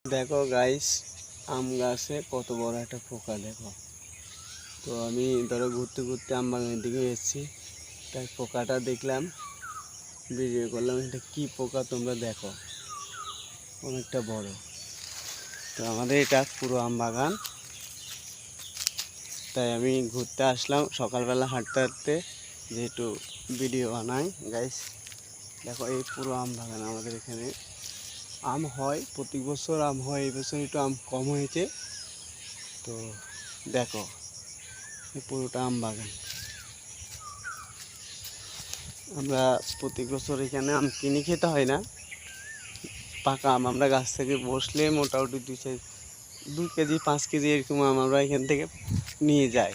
দেখো গাইস, আম গাছে কত বড় একটা পোকা দেখো। তো আমি ধরো ঘুরতে ঘুরতে আম বাগানের দিকে এসেছি, তাই পোকাটা দেখলাম, ভিডিও করলাম। এটা কি পোকা তোমরা দেখো, অনেকটা বড়। তো আমাদের এটা পুরো আম বাগান, তাই আমি ঘুরতে আসলাম সকালবেলা হাঁটতে হাঁটতে, যেহেতু ভিডিও বানাই। গাইস দেখো, এই পুরো আম বাগান আমাদের এখানে আম হয়, প্রতি বছর আম হয়। এই বছর একটু আম কম হয়েছে। তো দেখো, এই পুরোটা আম বাগান। আমরা প্রতি বছর এখানে আম কিনে খেতে হয় না, পাকা আম আমরা গাছ থেকে বসলে মোটামুটি 2 কেজি 5 কেজি এরকম আম আমরা এখান থেকে নিয়ে যাই।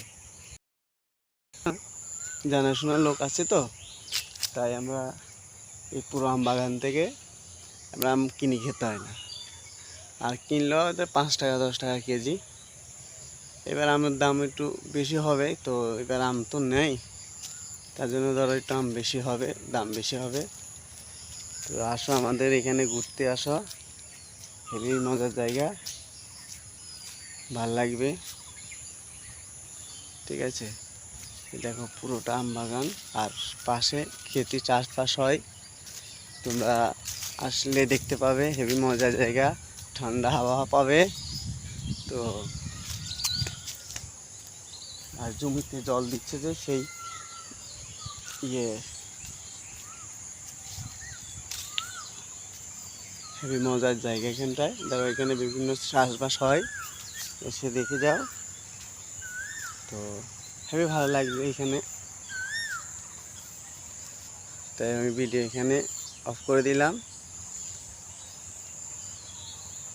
জানাশোনা লোক আছে, তো তাই আমরা এই পুরো আম বাগান থেকে আমরা আম কিনে খেতে হয় না। আর কিনলেও হয়তো 5 টাকা 10 টাকা কেজি। এবার আমের দাম একটু বেশি হবে, তো এবার আম তো নেই, তার জন্য ধরো একটু আম বেশি হবে, দাম বেশি হবে। তো আসো আমাদের এখানে ঘুরতে আসো, হেবি মজার জায়গা, ভাল লাগবে। ঠিক আছে, দেখো পুরোটা আম বাগান, আর পাশে ক্ষেতি চাষবাস হয়। তোমরা আসলে দেখতে পাবে, হেবি মজার জায়গা, ঠান্ডা হাওয়া পাবে। তো আর জমিতে জল দিচ্ছে যে সেই ইয়ে হেবি মজার জায়গা এখানটায়। দেখো এখানে বিভিন্ন চাষবাস হয়, এসে দেখে যাও। তো হেবি ভালো লাগবে এখানে, তাই আমি ভিডিও এখানে অফ করে দিলাম।